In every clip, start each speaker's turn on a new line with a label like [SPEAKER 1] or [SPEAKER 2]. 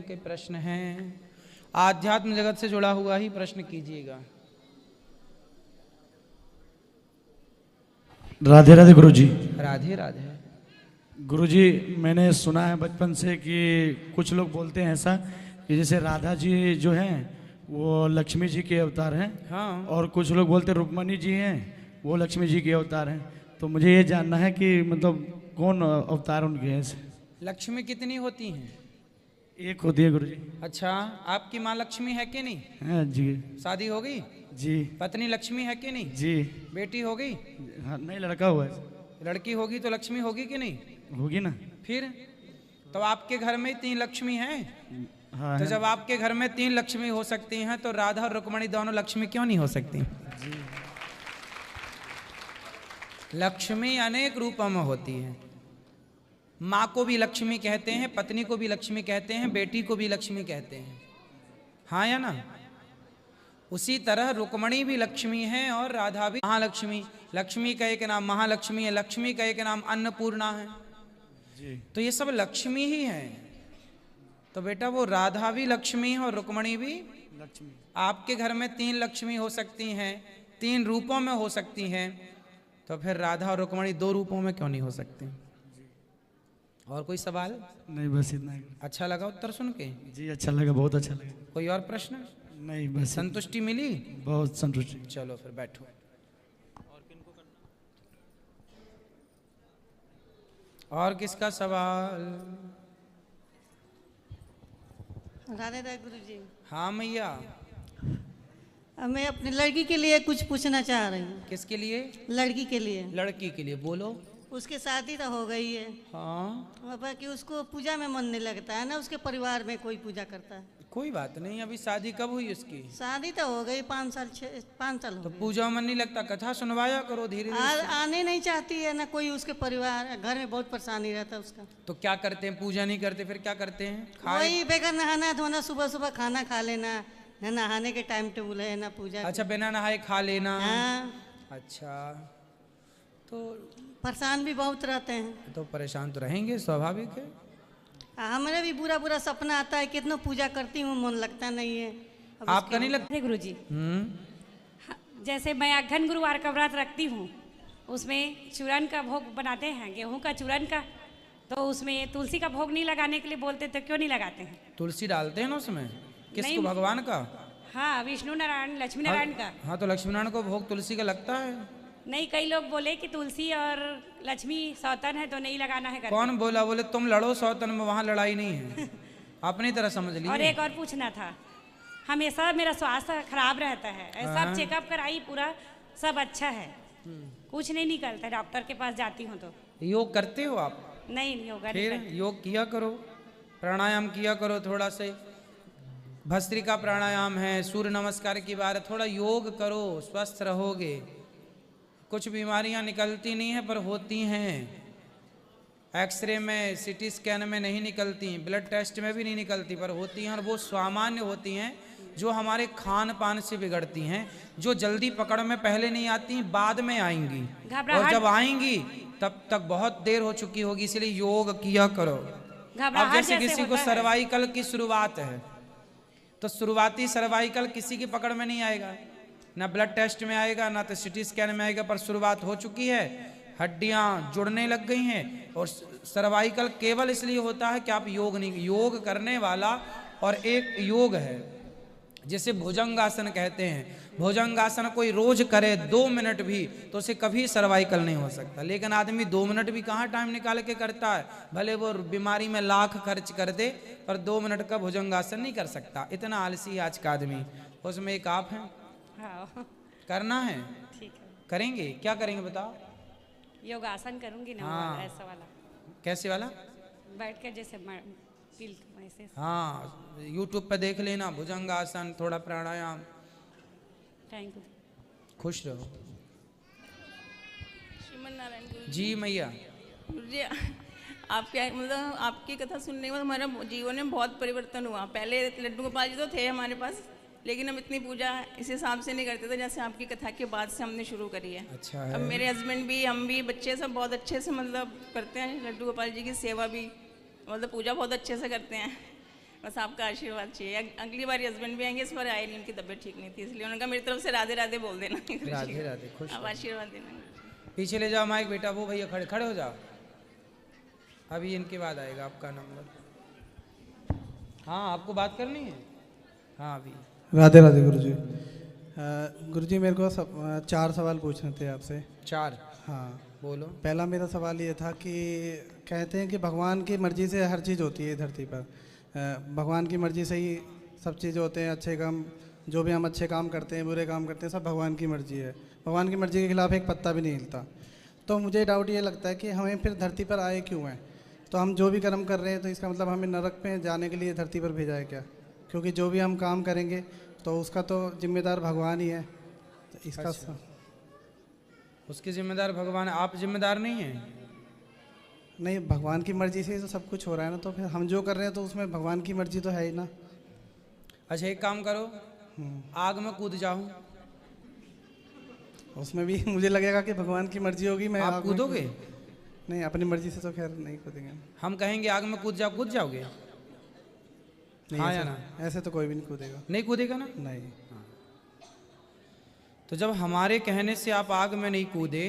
[SPEAKER 1] के प्रश्न हैं, आध्यात्म जगत से जुड़ा हुआ ही प्रश्न कीजिएगा।
[SPEAKER 2] राधे राधे गुरुजी।
[SPEAKER 1] राधे राधे।
[SPEAKER 2] गुरुजी, मैंने सुना है बचपन से कि कुछ लोग बोलते हैं ऐसा कि जैसे राधा जी जो हैं वो लक्ष्मी जी के अवतार हैं।
[SPEAKER 1] हाँ।
[SPEAKER 2] और कुछ लोग बोलते हैं रुक्मणी जी हैं वो लक्ष्मी जी के अवतार हैं। तो मुझे ये जानना है कि मतलब कौन अवतार उनके हैं ऐसे?
[SPEAKER 1] लक्ष्मी कितनी होती हैं?
[SPEAKER 2] एक होती है गुरुजी।
[SPEAKER 1] अच्छा, आपकी माँ लक्ष्मी है कि नहीं?
[SPEAKER 2] हाँ जी।
[SPEAKER 1] शादी हो गई?
[SPEAKER 2] जी।
[SPEAKER 1] पत्नी लक्ष्मी है कि नहीं?
[SPEAKER 2] जी।
[SPEAKER 1] बेटी हो गई?
[SPEAKER 2] हाँ, नहीं, लड़का हुआ है।
[SPEAKER 1] लड़की होगी तो लक्ष्मी होगी कि नहीं?
[SPEAKER 2] होगी ना।
[SPEAKER 1] फिर तो आपके घर में 3 लक्ष्मी हैं।
[SPEAKER 2] हाँ
[SPEAKER 1] तो
[SPEAKER 2] है।
[SPEAKER 1] जब आपके घर में 3 लक्ष्मी हो सकती हैं तो राधा और रुक्मणी दोनों लक्ष्मी क्यों नहीं हो सकती? लक्ष्मी अनेक रूपों में होती है। माँ को भी लक्ष्मी कहते हैं, पत्नी को भी लक्ष्मी कहते हैं, बेटी को भी लक्ष्मी कहते हैं, हाँ या ना? उसी तरह रुक्मणी भी लक्ष्मी है और राधा भी महालक्ष्मी। लक्ष्मी का एक नाम महालक्ष्मी है, लक्ष्मी का एक नाम अन्नपूर्णा है
[SPEAKER 2] जी।
[SPEAKER 1] तो ये सब लक्ष्मी ही है। तो बेटा वो राधा भी लक्ष्मी है और रुक्मणी भी
[SPEAKER 2] लक्ष्मी।
[SPEAKER 1] आपके घर में 3 लक्ष्मी हो सकती हैं, 3 रूपों में हो सकती हैं, तो फिर राधा और रुक्मणी 2 रूपों में क्यों नहीं हो सकती? और कोई सवाल?
[SPEAKER 2] नहीं, बस इतना ही।
[SPEAKER 1] अच्छा लगा उत्तर सुन के?
[SPEAKER 2] जी, अच्छा लगा, बहुत अच्छा लगा।
[SPEAKER 1] कोई और प्रश्न?
[SPEAKER 2] नहीं, बस
[SPEAKER 1] संतुष्टि मिली?
[SPEAKER 2] बहुत संतुष्टि।
[SPEAKER 1] चलो फिर बैठो। और किसका सवाल?
[SPEAKER 3] राधे राधे गुरुजी।
[SPEAKER 1] हाँ मैया।
[SPEAKER 3] मैं अपनी लड़की के लिए कुछ पूछना चाह रही हूँ।
[SPEAKER 1] किसके लिए?
[SPEAKER 3] लड़की के लिए।
[SPEAKER 1] लड़की के लिए, बोलो।
[SPEAKER 3] उसकी शादी तो हो गई है।
[SPEAKER 1] हाँ।
[SPEAKER 3] बाबा कि उसको पूजा में मन नहीं लगता है ना, उसके परिवार में कोई पूजा करता है।
[SPEAKER 1] कोई बात नहीं, अभी शादी कब हुई उसकी?
[SPEAKER 3] शादी तो हो गई 5 साल 5 साल हो
[SPEAKER 1] तो
[SPEAKER 3] गए।
[SPEAKER 1] पूजा में नहीं लगता, कथा सुनवाया करो धीरे धीरे।
[SPEAKER 3] आने नहीं चाहती है ना कोई, उसके परिवार घर में बहुत परेशानी रहता है उसका।
[SPEAKER 1] तो क्या करते हैं? पूजा नहीं करते फिर क्या करते हैं? खाए?
[SPEAKER 3] वही बेगर नहाना धोना, सुबह सुबह खाना खा लेना, ना नहाने के टाइम टेबल है ना पूजा।
[SPEAKER 1] अच्छा, बिना नहाए खा लेना।
[SPEAKER 3] हाँ।
[SPEAKER 1] अच्छा, तो
[SPEAKER 3] परेशान भी बहुत रहते हैं।
[SPEAKER 1] तो परेशान तो रहेंगे, स्वाभाविक है।
[SPEAKER 3] हमारे भी बुरा बुरा सपना आता है, कितना पूजा करती हूँ मन लगता नहीं है।
[SPEAKER 1] आपका नहीं लगता?
[SPEAKER 4] गुरु जी, जैसे मैं अघन गुरुवार का व्रत रखती हूँ, उसमें चूरन का भोग बनाते हैं, गेहूं का चूरन का, तो उसमें तुलसी का भोग नहीं लगाने के लिए बोलते, तो क्यों नहीं लगाते हैं?
[SPEAKER 1] तुलसी डालते हैं ना उसमें? किसको?
[SPEAKER 4] नहीं।
[SPEAKER 1] भगवान का?
[SPEAKER 4] हाँ, विष्णु नारायण लक्ष्मी नारायण का।
[SPEAKER 1] हाँ, तो लक्ष्मी नारायण को भोग तुलसी का लगता है?
[SPEAKER 4] नहीं, कई लोग बोले कि तुलसी और लक्ष्मी सौतन है तो नहीं लगाना है करके।
[SPEAKER 1] कौन बोला? बोले तुम लड़ो सौतन में, वहां लड़ाई नहीं है। अपनी तरह समझ ली।
[SPEAKER 4] और एक और पूछना था, हमेशा मेरा स्वास्थ्य खराब रहता है, सब चेकअप कराई पूरा सब अच्छा है, कुछ नहीं निकलता, डॉक्टर के पास जाती हूँ तो।
[SPEAKER 1] योग करते हो आप?
[SPEAKER 4] नहीं, योगा नहीं
[SPEAKER 1] फिर
[SPEAKER 4] करती।
[SPEAKER 1] योग किया करो, प्राणायाम किया करो थोड़ा से। भस्त्रिका प्राणायाम है, सूर्य नमस्कार की बात है, थोड़ा योग करो, स्वस्थ रहोगे। कुछ बीमारियां निकलती नहीं है पर होती हैं। एक्सरे में, सीटी स्कैन में नहीं निकलती, ब्लड टेस्ट में भी नहीं निकलती, पर होती हैं। और वो सामान्य होती हैं जो हमारे खान पान से बिगड़ती हैं, जो जल्दी पकड़ में पहले नहीं आती, बाद में आएंगी, और जब आएंगी तब तक बहुत देर हो चुकी होगी। इसलिए योग किया करो। अब जैसे किसी को सर्वाइकल की शुरुआत है तो शुरुआती सर्वाइकल किसी की पकड़ में नहीं आएगा, ना ब्लड टेस्ट में आएगा, ना तो सिटी स्कैन में आएगा, पर शुरुआत हो चुकी है, हड्डियां जुड़ने लग गई हैं। और सर्वाइकल केवल इसलिए होता है कि आप योग नहीं, योग करने वाला। और एक योग है जिसे भुजंगासन कहते हैं, भुजंगासन कोई रोज करे 2 मिनट भी तो उसे कभी सर्वाइकल नहीं हो सकता। लेकिन आदमी 2 मिनट भी कहाँ टाइम निकाल के करता है, भले वो बीमारी में लाख खर्च कर दे, पर 2 मिनट का भुजंगासन नहीं कर सकता। इतना आलसी आज का आदमी, उसमें एक आप हैं।
[SPEAKER 4] हाँ,
[SPEAKER 1] करना है?
[SPEAKER 4] ठीक है।
[SPEAKER 1] करेंगे? क्या करेंगे बताओ?
[SPEAKER 4] योगासन करूंगी ना।
[SPEAKER 1] हाँ।
[SPEAKER 4] ऐसा वाला,
[SPEAKER 1] कैसे वाला?
[SPEAKER 4] बैठ कर जैसे ऐसे।
[SPEAKER 1] हाँ, यूट्यूब पे देख लेना, भुजंगासन, थोड़ा प्राणायाम।
[SPEAKER 4] Thank you.
[SPEAKER 1] खुश रहो।
[SPEAKER 5] श्रीमन नारायण गुरु
[SPEAKER 1] जी मैया।
[SPEAKER 5] जी, आपके मतलब आपकी कथा सुनने के बाद हमारा जीवन में बहुत परिवर्तन हुआ। पहले लड्डू गोपाल जी तो थे हमारे पास, लेकिन हम इतनी पूजा इस हिसाब से नहीं करते थे जैसे आपकी कथा के बाद से हमने शुरू करी है।
[SPEAKER 1] अच्छा है।
[SPEAKER 5] अब मेरे हस्बैंड भी, हम भी, बच्चे सब बहुत अच्छे से मतलब करते हैं लड्डू गोपाल जी की सेवा भी, मतलब पूजा बहुत अच्छे से करते हैं। बस आपका आशीर्वाद चाहिए। अगली बार हस्बैंड भी आएंगे, इस बार आए नहीं, उनकी तबीयत ठीक नहीं थी, इसलिए उन्होंने कहा मेरी तरफ से राधे राधे बोल देना।
[SPEAKER 1] राधे राधे, खुश
[SPEAKER 5] आप
[SPEAKER 1] रहो।
[SPEAKER 5] आशीर्वाद देना।
[SPEAKER 1] पीछे ले जाओ माइक बेटा, वो भैया खड़े खड़े हो जाओ, अभी इनके बाद आएगा आपका नंबर। हाँ आपको बात करनी है? हाँ अभी।
[SPEAKER 6] राधे राधे गुरुजी। गुरुजी मेरे को 4 सवाल पूछने थे आपसे।
[SPEAKER 1] 4?
[SPEAKER 6] हाँ
[SPEAKER 1] बोलो।
[SPEAKER 6] पहला मेरा सवाल ये था कि कहते हैं कि भगवान की मर्जी से हर चीज़ होती है धरती पर। भगवान की मर्जी से ही सब चीज़ होते हैं, अच्छे काम, जो भी हम अच्छे काम करते हैं, बुरे काम करते हैं, सब भगवान की मर्जी है। भगवान की मर्जी के खिलाफ एक पत्ता भी नहीं हिलता। तो मुझे डाउट ये लगता है कि हमें फिर धरती पर आए क्यों हैं? तो हम जो भी कर्म कर रहे हैं तो इसका मतलब हमें नरक पे जाने के लिए धरती पर भेजा है क्या? क्योंकि जो भी हम काम करेंगे तो उसका तो जिम्मेदार भगवान ही है। तो इसका
[SPEAKER 1] अच्छा। उसके जिम्मेदार भगवान, आप जिम्मेदार नहीं हैं?
[SPEAKER 6] नहीं, भगवान की मर्जी से ही तो सब कुछ हो रहा है ना, तो फिर हम जो कर रहे हैं तो उसमें भगवान की मर्जी तो है ही ना।
[SPEAKER 1] अच्छा एक काम करो, आग में कूद जाओ।
[SPEAKER 6] उसमें भी मुझे लगेगा कि भगवान की मर्जी होगी, मैं
[SPEAKER 1] आप
[SPEAKER 6] आग में
[SPEAKER 1] कूदोगे?
[SPEAKER 6] नहीं, अपनी मर्जी से तो खैर नहीं कूदेंगे।
[SPEAKER 1] हम कहेंगे आग में कूद जाओ, कूद जाओगे?
[SPEAKER 6] नहीं,
[SPEAKER 1] हाँ
[SPEAKER 6] ऐसे,
[SPEAKER 1] या ना?
[SPEAKER 6] ऐसे तो कोई भी नहीं कूदेगा।
[SPEAKER 1] नहीं कूदेगा ना?
[SPEAKER 6] नहीं।
[SPEAKER 1] तो जब हमारे कहने से आप आग में नहीं कूदे,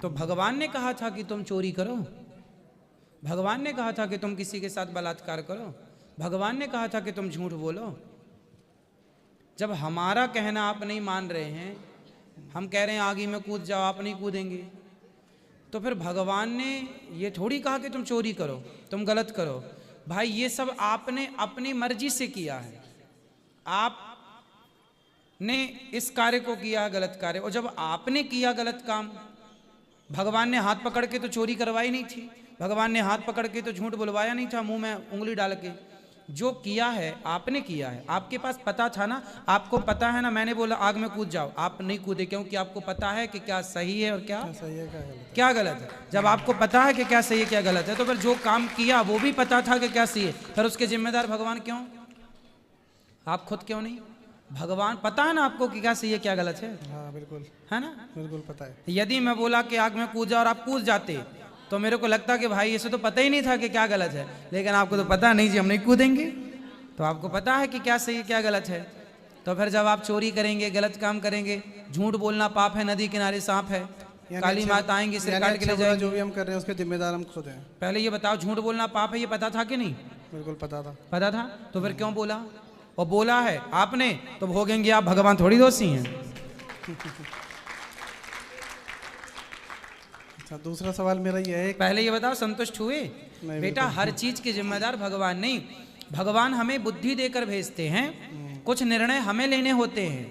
[SPEAKER 1] तो भगवान ने कहा था कि तुम चोरी करो, भगवान ने कहा था कि तुम किसी के साथ बलात्कार करो, भगवान ने कहा था कि तुम झूठ बोलो। जब हमारा कहना आप नहीं मान रहे हैं, हम कह रहे हैं आगे में कूद जाओ, आप नहीं कूदेंगे, तो फिर भगवान ने ये थोड़ी कहा कि तुम चोरी करो, तुम गलत करो। भाई ये सब आपने अपनी मर्जी से किया है, आपने इस कार्य को किया गलत कार्य। और जब आपने किया गलत काम, भगवान ने हाथ पकड़ के तो चोरी करवाई नहीं थी, भगवान ने हाथ पकड़ के तो झूठ बुलवाया नहीं था मुंह में उंगली डाल के। जो किया है आपने किया है, आपके पास पता था ना, आपको पता है ना, मैंने बोला आग में कूद जाओ, आप नहीं कूदे क्योंकि आपको पता है कि क्या सही है और क्या
[SPEAKER 6] सही है, क्या गलत
[SPEAKER 1] क्या गलत है। जब आपको पता है कि क्या सही है क्या गलत है, तो फिर जो काम किया वो भी पता था कि क्या सही है, फिर उसके जिम्मेदार भगवान क्यों? आप खुद क्यों नहीं? भगवान पता है ना आपको कि क्या सही है क्या गलत है।
[SPEAKER 6] हाँ बिल्कुल,
[SPEAKER 1] है ना?
[SPEAKER 6] बिल्कुल पता है।
[SPEAKER 1] यदि मैं बोला कि आग में कूद जाओ और आप कूद जाते, तो मेरे को लगता कि भाई इसे तो पता ही नहीं था कि क्या गलत है, लेकिन आपको तो पता नहीं जी हम नहीं कूदेंगे, तो आपको पता है कि क्या सही है क्या गलत है। तो फिर जब आप चोरी करेंगे, गलत काम करेंगे, झूठ बोलना पाप है, नदी किनारे सांप है, काली माता आएंगी सिर काट के ले जाएंगे।
[SPEAKER 6] जो भी हम कर रहे हैं उसके जिम्मेदार हम खुद हैं।
[SPEAKER 1] पहले ये बताओ झूठ बोलना पाप है, ये पता था कि नहीं?
[SPEAKER 6] बिल्कुल पता था।
[SPEAKER 1] पता था, तो फिर क्यों बोला? और बोला है आपने तो भोगेंगे आप, भगवान थोड़ी दोषी हैं।
[SPEAKER 6] अच्छा, दूसरा सवाल मेरा ये है,
[SPEAKER 1] पहले ये बताओ संतुष्ट हुए? बेटा हर चीज के जिम्मेदार भगवान नहीं, भगवान हमें बुद्धि देकर भेजते हैं, कुछ निर्णय हमें लेने होते हैं।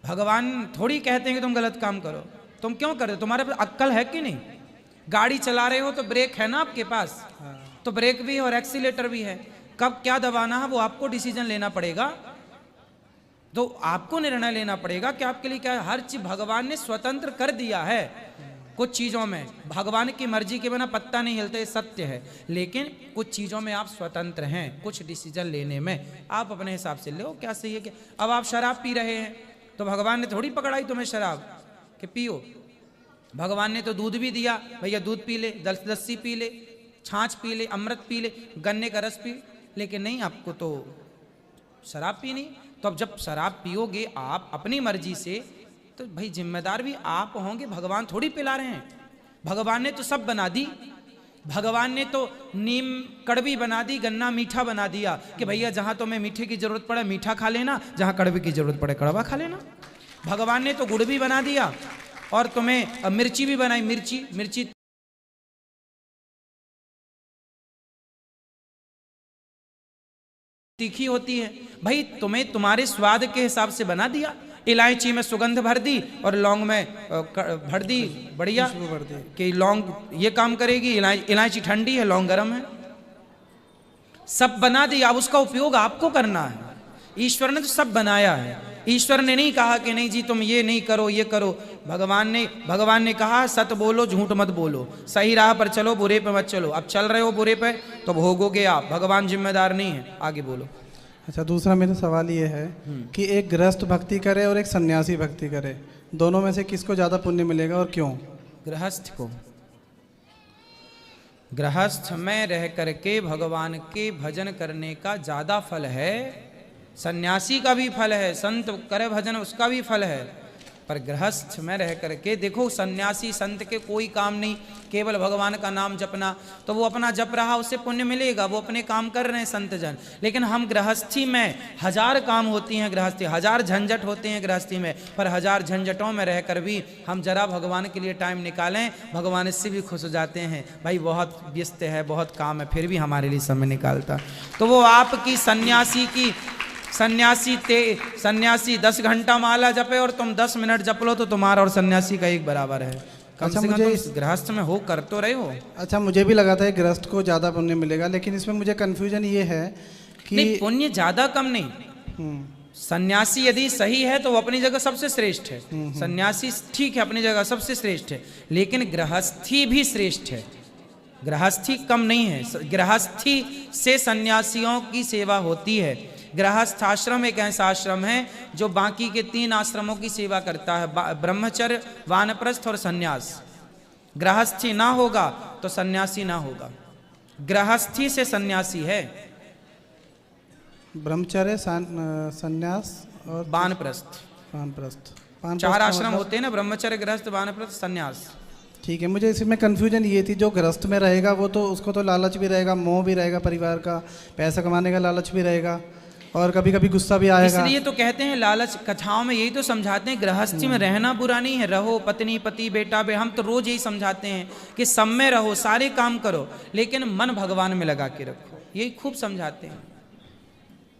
[SPEAKER 1] भगवान थोड़ी कहते हैं कि तुम गलत काम करो, तुम क्यों कर रहे हो? तुम्हारे पास अक्ल है कि नहीं? गाड़ी चला रहे हो तो ब्रेक है ना आपके पास, तो ब्रेक भी है और एक्सीलेटर भी है, कब क्या दबाना है वो आपको डिसीजन लेना पड़ेगा, तो आपको निर्णय लेना पड़ेगा कि आपके लिए क्या है। हर चीज भगवान ने स्वतंत्र कर दिया है। कुछ चीज़ों में भगवान की मर्जी के बिना पत्ता नहीं हिलता, ये सत्य है, लेकिन कुछ चीज़ों में आप स्वतंत्र हैं, कुछ डिसीजन लेने में आप अपने हिसाब से लो क्या सही है क्या। अब आप शराब पी रहे हैं तो भगवान ने थोड़ी पकड़ाई तुम्हें शराब कि पियो, भगवान ने तो दूध भी दिया, भैया दूध पी ले, लस्सी पी ले, छाछ पी ले, अमृत पी ले, गन्ने का रस पी, लेकिन नहीं आपको तो शराब पीनी। तो अब जब शराब पियोगे आप अपनी मर्जी से, तो भाई जिम्मेदार भी आप होंगे, भगवान थोड़ी पिला रहे हैं। भगवान ने तो सब बना दी, भगवान ने तो नीम कड़वी बना दी, गन्ना मीठा बना दिया कि भैया जहां तुम्हें मीठे की जरूरत पड़े मीठा खा लेना, जहां कड़वे की जरूरत पड़े कड़वा खा लेना। भगवान ने तो गुड़ भी बना दिया और तुम्हें मिर्ची भी बनाई, मिर्ची तीखी होती है, भाई तुम्हें तुम्हारे स्वाद के हिसाब से बना दिया। इलायची में सुगंध भर दी और लौंग में भर दी, बढ़िया कि लौंग ये काम करेगी, इलायची ठंडी है लौंग गर्म है, सब बना दिया। अब उसका उपयोग आपको करना है। ईश्वर ने तो सब बनाया है, ईश्वर ने नहीं कहा कि नहीं जी तुम ये नहीं करो ये करो। भगवान ने कहा सत बोलो झूठ मत बोलो, सही राह पर चलो बुरे पे मत चलो। अब चल रहे हो बुरे पे तो भोगोगे आप, भगवान जिम्मेदार नहीं है। आगे बोलो।
[SPEAKER 6] अच्छा, दूसरा मेरा सवाल ये है कि एक गृहस्थ भक्ति करे और एक सन्यासी भक्ति करे, दोनों में से किसको ज़्यादा पुण्य मिलेगा और क्यों?
[SPEAKER 1] गृहस्थ को। गृहस्थ में रह करके भगवान के भजन करने का ज़्यादा फल है। सन्यासी का भी फल है, संत करे भजन उसका भी फल है, पर गृहस्थ में रह करके देखो, सन्यासी संत के कोई काम नहीं, केवल भगवान का नाम जपना, तो वो अपना जप रहा, उससे पुण्य मिलेगा, वो अपने काम कर रहे हैं संत जन। लेकिन हम गृहस्थी में 1000 काम होती हैं, गृहस्थी 1000 झंझट होते हैं गृहस्थी में, पर 1000 झंझटों में रहकर भी हम जरा भगवान के लिए टाइम निकालें, भगवान इससे भी खुश हो जाते हैं। भाई बहुत व्यस्त है, बहुत काम है, फिर भी हमारे लिए समय निकालता। तो वो आपकी सन्यासी 10 घंटा माला जपे और तुम 10 मिनट जप लो, तो तुम्हारा और सन्यासी का एक बराबर है। कम से कम तुम गृहस्थ में हो, कर तो रहे हो।
[SPEAKER 6] अच्छा, मुझे भी लगा था गृहस्थ को ज़्यादा पुण्य मिलेगा, लेकिन इसमें मुझे कन्फ्यूजन ये है कि
[SPEAKER 1] नहीं, पुण्य ज़्यादा कम नहीं। सन्यासी यदि सही है तो वो अपनी जगह सबसे श्रेष्ठ है, सन्यासी ठीक है अपनी जगह सबसे श्रेष्ठ है, लेकिन गृहस्थी भी श्रेष्ठ है, गृहस्थी कम नहीं है। गृहस्थी से सन्यासियों की सेवा होती है। गृहस्थ आश्रम एक ऐसा आश्रम है जो बाकी के 3 आश्रमों की सेवा करता है, ब्रह्मचर्य, वानप्रस्थ और सन्यास। गृहस्थी ना होगा तो सन्यासी ना होगा, गृहस्थी से सन्यासी है।
[SPEAKER 6] ब्रह्मचर्य, सन्यास और
[SPEAKER 1] वानप्रस्थ,
[SPEAKER 6] वानप्रस्थ
[SPEAKER 1] 4 आश्रम होते हैं ना, ब्रह्मचर्य, गृहस्थ, वानप्रस्थ, सन्यास।
[SPEAKER 6] ठीक है, मुझे इसमें कन्फ्यूजन ये थी, जो गृहस्थ में रहेगा वो तो उसको तो लालच भी रहेगा, मोह भी रहेगा, परिवार का पैसा कमाने का लालच भी रहेगा, और कभी कभी गुस्सा भी आएगा।
[SPEAKER 1] इसलिए तो कहते हैं लालच, कथाओं में यही तो समझाते हैं, गृहस्थी में रहना बुरा नहीं है, रहो, पत्नी पति बेटा हम तो रोज यही समझाते हैं कि सब में रहो, सारे काम करो, लेकिन मन भगवान में लगा के रखो, यही खूब समझाते हैं।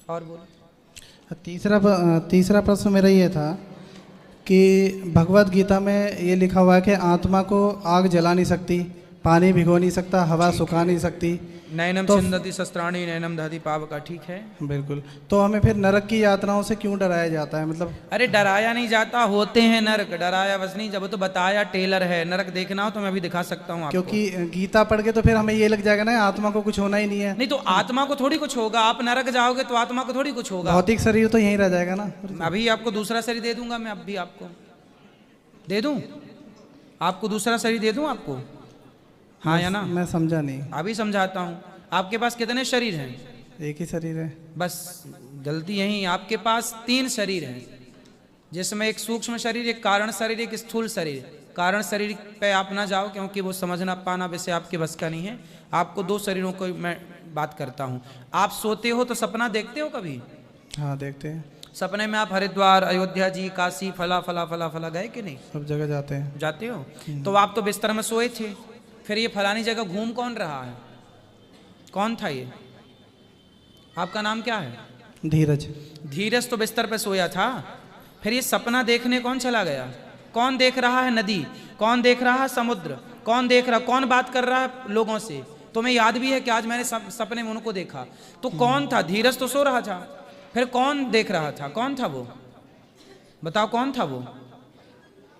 [SPEAKER 1] और बोलो।
[SPEAKER 6] तीसरा प्रश्न मेरा ये था कि भगवत गीता में ये लिखा हुआ है कि आत्मा को आग जला नहीं सकती, पानी भिगो नहीं सकता, हवा सुखा नहीं सकती,
[SPEAKER 1] नैनम
[SPEAKER 6] तो
[SPEAKER 1] छिंदति शस्त्राणि नैनम दहति पावका, ठीक है।
[SPEAKER 6] बिल्कुल, तो हमें फिर नरक की यातनाओं से क्यों डराया जाता है? मतलब
[SPEAKER 1] अरे डराया नहीं जाता, होते हैं नरक, डराया बस नहीं। जब तो बताया टेलर है, नरक देखना हो तो मैं अभी दिखा सकता हूँ आपको।
[SPEAKER 6] क्योंकि गीता पढ़ के तो फिर हमें ये लग जाएगा ना आत्मा को कुछ होना ही नहीं है।
[SPEAKER 1] नहीं तो आत्मा को थोड़ी कुछ होगा, आप नरक जाओगे तो आत्मा को थोड़ी कुछ होगा।
[SPEAKER 6] भौतिक शरीर तो यहीं रह जाएगा ना।
[SPEAKER 1] अभी आपको दूसरा शरीर दे दूंगा मैं, अभी आपको दे दूं, आपको दूसरा शरीर दे दूं आपको, हाँ या ना?
[SPEAKER 6] मैं समझा नहीं।
[SPEAKER 1] अभी समझाता हूँ। आपके पास कितने शरीर हैं?
[SPEAKER 6] एक ही शरीर है।
[SPEAKER 1] बस गलती यही, आपके पास 3 शरीर हैं, जिसमें एक सूक्ष्म शरीर, एक कारण शरीर, एक स्थूल शरीर। कारण शरीर पे आप ना जाओ, क्योंकि वो समझना पाना वैसे आपके बस का नहीं है। आपको 2 शरीरों को मैं बात करता हूँ। आप सोते हो तो सपना देखते हो कभी?
[SPEAKER 6] हाँ, देखते हैं।
[SPEAKER 1] सपने में आप हरिद्वार, अयोध्या जी, काशी, फला फला फला फला गए कि नहीं?
[SPEAKER 6] सब जगह जाते हैं।
[SPEAKER 1] जाते हो? तो आप तो बिस्तर में सोए थे, फिर ये फलानी जगह घूम कौन रहा है? कौन था ये? आपका नाम क्या है?
[SPEAKER 6] धीरज।
[SPEAKER 1] धीरज तो बिस्तर पे सोया था, फिर ये सपना देखने कौन चला गया? कौन देख रहा है नदी? कौन देख रहा है समुद्र? कौन देख रहा, कौन बात कर रहा है लोगों से? तुम्हें याद भी है कि आज मैंने सपने में उनको देखा, तो कौन था? धीरज तो सो रहा था, फिर कौन देख रहा था? कौन था वो? बताओ कौन था वो?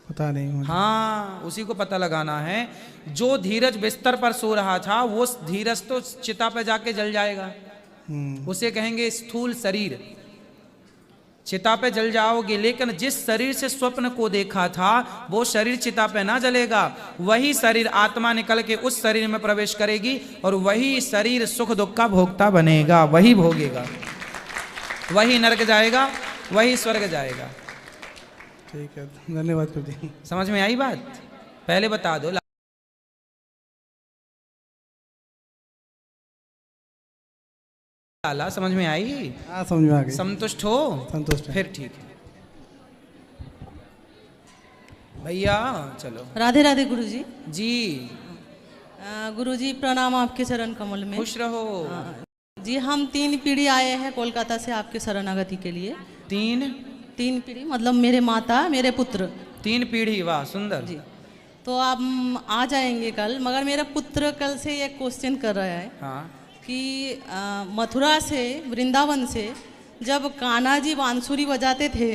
[SPEAKER 6] पता नहीं मुझे।
[SPEAKER 1] हाँ, उसी को पता लगाना है। जो धीरज बिस्तर पर सो रहा था, वो धीरज तो चिता पे जाके जल जाएगा, उसे कहेंगे स्थूल शरीर, चिता पे जल जाओगे। लेकिन जिस शरीर से स्वप्न को देखा था, वो शरीर चिता पे ना जलेगा, वही शरीर आत्मा निकल के उस शरीर में प्रवेश करेगी, और वही शरीर सुख दुख का भोक्ता बनेगा, वही भोगेगा, वही नरक जाएगा, वही स्वर्ग जाएगा।
[SPEAKER 6] ठीक है, धन्यवाद कर दी।
[SPEAKER 1] समझ में आई बात? पहले बता दो। लाला समझ में आई?
[SPEAKER 6] हाँ, समझ में आ गई।
[SPEAKER 1] संतुष्ट हो?
[SPEAKER 6] संतुष्ट है।
[SPEAKER 1] फिर ठीक है भैया, चलो।
[SPEAKER 3] राधे राधे गुरुजी।
[SPEAKER 1] जी
[SPEAKER 3] गुरुजी प्रणाम आपके चरण कमल में।
[SPEAKER 1] खुश रहो।
[SPEAKER 3] जी, हम 3 पीढ़ी आए हैं कोलकाता से आपके शरणागति के लिए। 3 पीढ़ी मतलब मेरे माता, मेरे पुत्र।
[SPEAKER 1] 3 पीढ़ी, वाह सुंदर
[SPEAKER 3] जी। तो आप आ जाएंगे कल, मगर मेरा पुत्र कल से एक क्वेश्चन कर रहा है।
[SPEAKER 1] हाँ।
[SPEAKER 3] कि मथुरा से, वृंदावन से जब कान्हा जी बांसुरी बजाते थे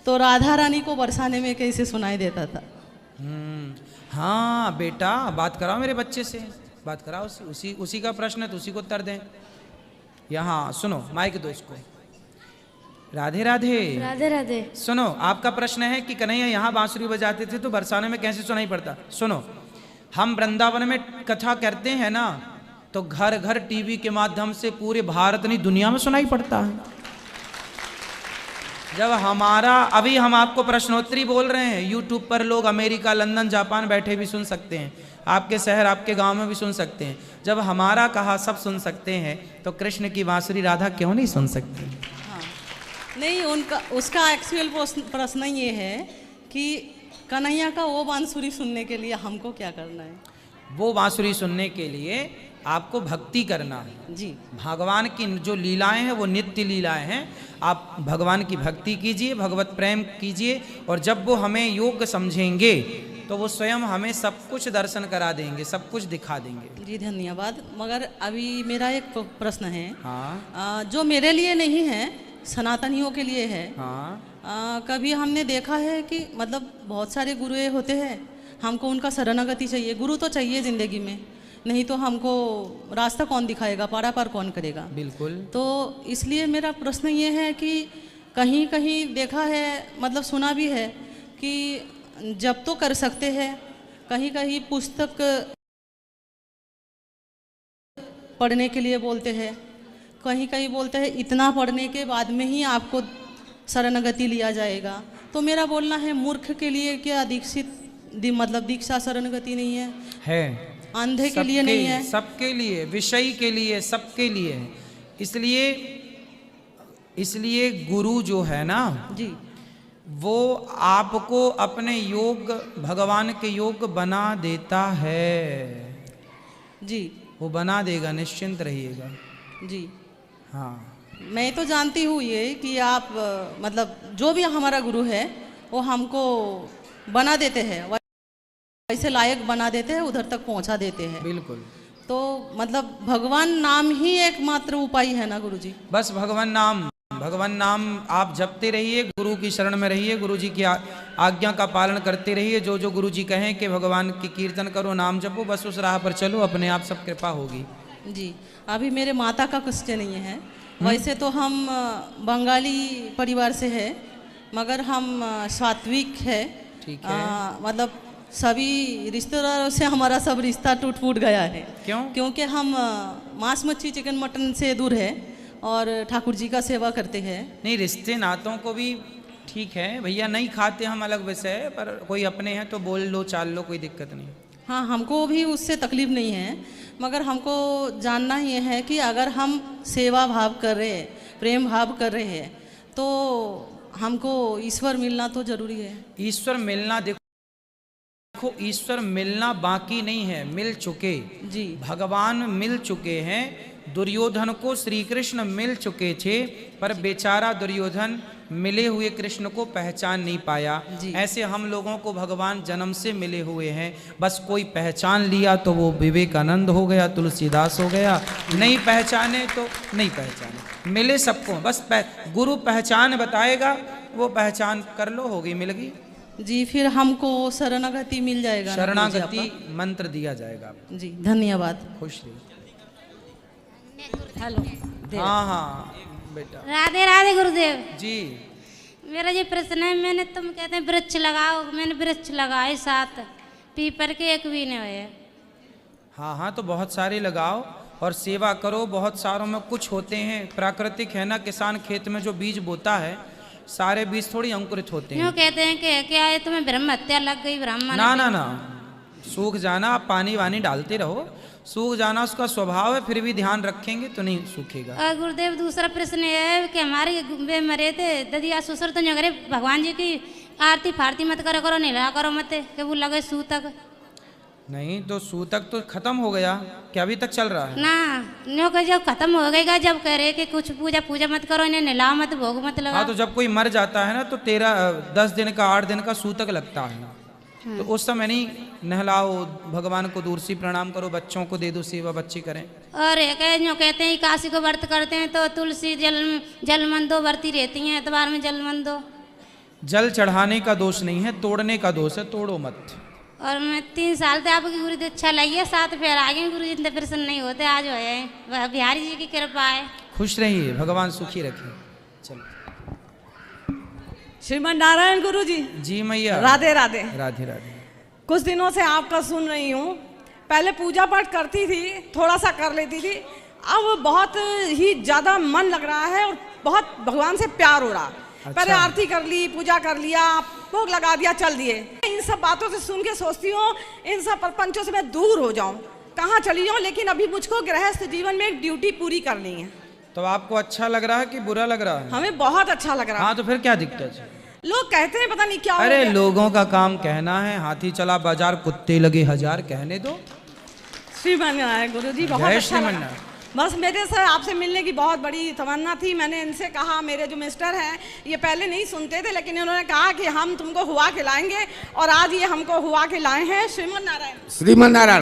[SPEAKER 3] तो राधा रानी को बरसाने में कैसे सुनाई देता था?
[SPEAKER 1] हाँ बेटा, बात कराओ मेरे बच्चे से, बात कराओ, उसी का प्रश्न है तो उसी को उत्तर दें। यहाँ सुनो, माइक दो इसको। राधे राधे।
[SPEAKER 7] राधे राधे।
[SPEAKER 1] सुनो, आपका प्रश्न है कि कन्हैया यहाँ बांसुरी बजाते थे तो बरसाने में कैसे सुनाई पड़ता? सुनो, हम वृंदावन में कथा करते हैं ना, तो घर घर टीवी के माध्यम से पूरे भारत नहीं दुनिया में सुनाई पड़ता है। जब हमारा अभी हम आपको प्रश्नोत्तरी बोल रहे हैं, यूट्यूब पर लोग अमेरिका, लंदन, जापान बैठे भी सुन सकते हैं, आपके शहर, आपके गांव में भी सुन सकते हैं। जब हमारा कहा सब सुन सकते हैं, तो कृष्ण की बांसुरी राधा क्यों नहीं सुन सकती?
[SPEAKER 3] हाँ, नहीं, उनका उसका एक्चुअल प्रश्न ये है कि कन्हैया का वो बांसुरी सुनने के लिए हमको क्या करना है?
[SPEAKER 1] वो बांसुरी सुनने के लिए आपको भक्ति करना है
[SPEAKER 3] जी।
[SPEAKER 1] भगवान की जो लीलाएं हैं वो नित्य लीलाएं हैं। आप भगवान की भक्ति कीजिए, भगवत प्रेम कीजिए, और जब वो हमें योग्य समझेंगे तो वो स्वयं हमें सब कुछ दर्शन करा देंगे, सब कुछ दिखा देंगे।
[SPEAKER 3] जी धन्यवाद। मगर अभी मेरा एक प्रश्न है।
[SPEAKER 1] हाँ
[SPEAKER 3] जो मेरे लिए नहीं है, सनातनियों के लिए है।
[SPEAKER 1] हाँ
[SPEAKER 3] कभी हमने देखा है कि मतलब बहुत सारे गुरुए होते हैं, हमको उनका शरणागति चाहिए, गुरु तो चाहिए ज़िंदगी में, नहीं तो हमको रास्ता कौन दिखाएगा, पारा पार कौन करेगा?
[SPEAKER 1] बिल्कुल।
[SPEAKER 3] तो इसलिए मेरा प्रश्न ये है कि कहीं कहीं देखा है, मतलब सुना भी है कि जब तो कर सकते हैं, कहीं कहीं पुस्तक पढ़ने के लिए बोलते हैं, कहीं कहीं बोलते हैं इतना पढ़ने के बाद में ही आपको शरणागति लिया जाएगा। तो मेरा बोलना है, मूर्ख के लिए क्या मतलब दीक्षा शरणागति नहीं है?
[SPEAKER 1] है,
[SPEAKER 3] अंधे के लिए नहीं है?
[SPEAKER 1] सबके लिए, विषयी के लिए, सबके लिए है। इसलिए गुरु जो है ना
[SPEAKER 3] जी,
[SPEAKER 1] वो आपको अपने योग, भगवान के योग बना देता है।
[SPEAKER 3] जी,
[SPEAKER 1] वो बना देगा, निश्चिंत रहिएगा।
[SPEAKER 3] जी।
[SPEAKER 1] हाँ,
[SPEAKER 3] मैं तो जानती हूँ ये कि आप मतलब जो भी हमारा गुरु है वो हमको बना देते हैं, वैसे लायक बना देते हैं, उधर तक पहुँचा देते हैं।
[SPEAKER 1] बिल्कुल।
[SPEAKER 3] तो मतलब भगवान नाम ही एकमात्र उपाय है ना गुरुजी?
[SPEAKER 1] बस भगवान नाम आप जपते रहिए, गुरु की शरण में रहिए, गुरु जी की आज्ञा का पालन करते रहिए। जो जो गुरु जी कहें कि भगवान की कीर्तन करो, नाम जपो, बस उस राह पर चलो, अपने आप सब कृपा होगी।
[SPEAKER 3] जी। अभी मेरे माता का क्वेश्चन नहीं है। वैसे तो हम बंगाली परिवार से है, मगर हम सात्विक है।
[SPEAKER 1] ठीक है।
[SPEAKER 3] मतलब सभी रिश्तेदारों से हमारा सब रिश्ता टूट फूट गया है।
[SPEAKER 1] क्यों?
[SPEAKER 3] क्योंकि हम मांस मच्छी चिकन मटन से दूर है और ठाकुर जी का सेवा करते हैं।
[SPEAKER 1] नहीं, रिश्ते नातों को भी ठीक है भैया, नहीं खाते हम, अलग विषय है, पर कोई अपने हैं तो बोल लो, चाल लो, कोई दिक्कत नहीं।
[SPEAKER 3] हाँ, हमको भी उससे तकलीफ नहीं है, मगर हमको जानना ये है कि अगर हम सेवा भाव कर रहे हैं, प्रेम भाव कर रहे हैं, तो हमको ईश्वर मिलना तो जरूरी है।
[SPEAKER 1] ईश्वर मिलना, देखो ईश्वर मिलना बाकी नहीं है, मिल चुके।
[SPEAKER 3] जी।
[SPEAKER 1] भगवान मिल चुके हैं। दुर्योधन को श्री कृष्ण मिल चुके थे, पर बेचारा दुर्योधन मिले हुए कृष्ण को पहचान नहीं पाया। ऐसे हम लोगों को भगवान जन्म से मिले हुए हैं, बस कोई पहचान लिया तो वो विवेकानंद हो गया, तुलसीदास हो गया, नहीं पहचाने तो नहीं पहचाने। मिले सबको, बस गुरु पहचान बताएगा, वो पहचान कर लो, होगी, मिल गई।
[SPEAKER 3] जी, फिर हमको शरणागति मिल जाएगा?
[SPEAKER 1] शरणागति मंत्र दिया जाएगा।
[SPEAKER 3] जी, धन्यवाद।
[SPEAKER 1] खुश रहिए।
[SPEAKER 4] हेलो।
[SPEAKER 1] हाँ हाँ बेटा।
[SPEAKER 7] राधे राधे गुरुदेव
[SPEAKER 1] जी।
[SPEAKER 7] मेरा ये प्रश्न है, मैंने तुम कहते हैं वृक्ष लगाओ, मैंने वृक्ष लगाए 7, पीपर के एक भी नहीं हुए।
[SPEAKER 1] हाँ हाँ, तो बहुत सारे लगाओ और सेवा करो। बहुत सारों में कुछ होते हैं प्राकृतिक है ना, किसान खेत में जो बीज बोता है, सारे बीज थोड़ी अंकुरित होते हैं।
[SPEAKER 7] क्यों कहते हैं कि क्या है तुम्हें ब्रह्म हत्या लग गई? ब्राह्मण
[SPEAKER 1] ना ना ना, सूख जाना, आप पानी वानी डालते रहो, सूख जाना उसका स्वभाव है, फिर भी ध्यान रखेंगे तो नहीं सूखेगा।
[SPEAKER 7] और गुरुदेव दूसरा प्रश्न ये है कि हमारे वे मरे थे ददिया ससुर, तो अगर भगवान जी की आरती फारती मत करो, करो नहीं लगा करो मत, कि वो लगे सूतक।
[SPEAKER 1] नहीं तो सूतक तो खत्म हो गया, क्या अभी तक चल रहा है?
[SPEAKER 7] ना न्यो कि जब खत्म हो गएगा, जब कह रहे कि कुछ पूजा मत करो, इन्हें नहलाओ मत, भोग मत लगाओ।
[SPEAKER 1] हाँ, तो जब कोई मर जाता है ना तो 10 दिन का 8 दिन का सूतक लगता है। तो उस समय नहीं नहलाओ, भगवान को दूर से प्रणाम करो, बच्चों को दे दो, सेवा बच्चे करें।
[SPEAKER 7] और जो कहते हैं काशी को व्रत करते हैं तो तुलसी जल मंदो बरती रहती हैं, एतवार में जल मंदो।
[SPEAKER 1] जल चढ़ाने का दोष नहीं है, तोड़ने का दोष है, तोड़ो मत।
[SPEAKER 7] और मैं 3 साल से आपकी गुरु दीक्षा लाई है, 7 फेर आगे गुरु जी प्रसन्न नहीं होते, आज हो जाए, वह बिहारी जी की कृपा है।
[SPEAKER 1] खुश रहिए, भगवान सुखी रखे। चलो।
[SPEAKER 8] श्रीमन नारायण गुरु जी।
[SPEAKER 1] जी मैया।
[SPEAKER 8] राधे राधे।
[SPEAKER 1] राधे राधे।
[SPEAKER 8] कुछ दिनों से आपका सुन रही हूँ। पहले पूजा पाठ करती थी, थोड़ा सा कर लेती थी, अब बहुत ही ज़्यादा मन लग रहा है और बहुत भगवान से प्यार हो रहा। पहले आरती कर ली, पूजा कर लिया, भोग लगा दिया, चल दिए। इन सब बातों से सुन के सोचती हूँ इन सब प्रपंचों से मैं दूर हो जाऊँ, कहाँ चली जाऊँ, लेकिन अभी मुझको गृहस्थ जीवन में एक ड्यूटी पूरी करनी है।
[SPEAKER 1] तो आपको अच्छा लग रहा है कि बुरा लग रहा है?
[SPEAKER 8] हमें बहुत अच्छा लग रहा है।
[SPEAKER 1] हाँ, तो फिर क्या दिक्कत है?
[SPEAKER 8] लोग कहते हैं पता नहीं क्या।
[SPEAKER 1] अरे लोगों का काम कहना है, हाथी चला बाजार कुत्ते लगे हजार, कहने दो।
[SPEAKER 8] श्रीमन गुरुजी बहुत अच्छा लगा। बस मेरे से आपसे मिलने की बहुत बड़ी तमन्ना थी। मैंने इनसे कहा, मेरे जो मिस्टर हैं ये पहले नहीं सुनते थे, लेकिन इन्होंने कहा कि हम तुमको हुआ खिलाएंगे और आज ये हमको हुआ खिलाए हैं। श्रीमन नारायण।